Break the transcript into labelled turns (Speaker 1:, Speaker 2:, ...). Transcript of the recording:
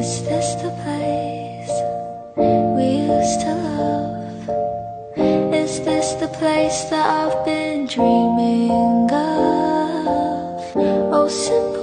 Speaker 1: Is this the place we used to love? Is this the place that I've been dreaming of? Oh, simple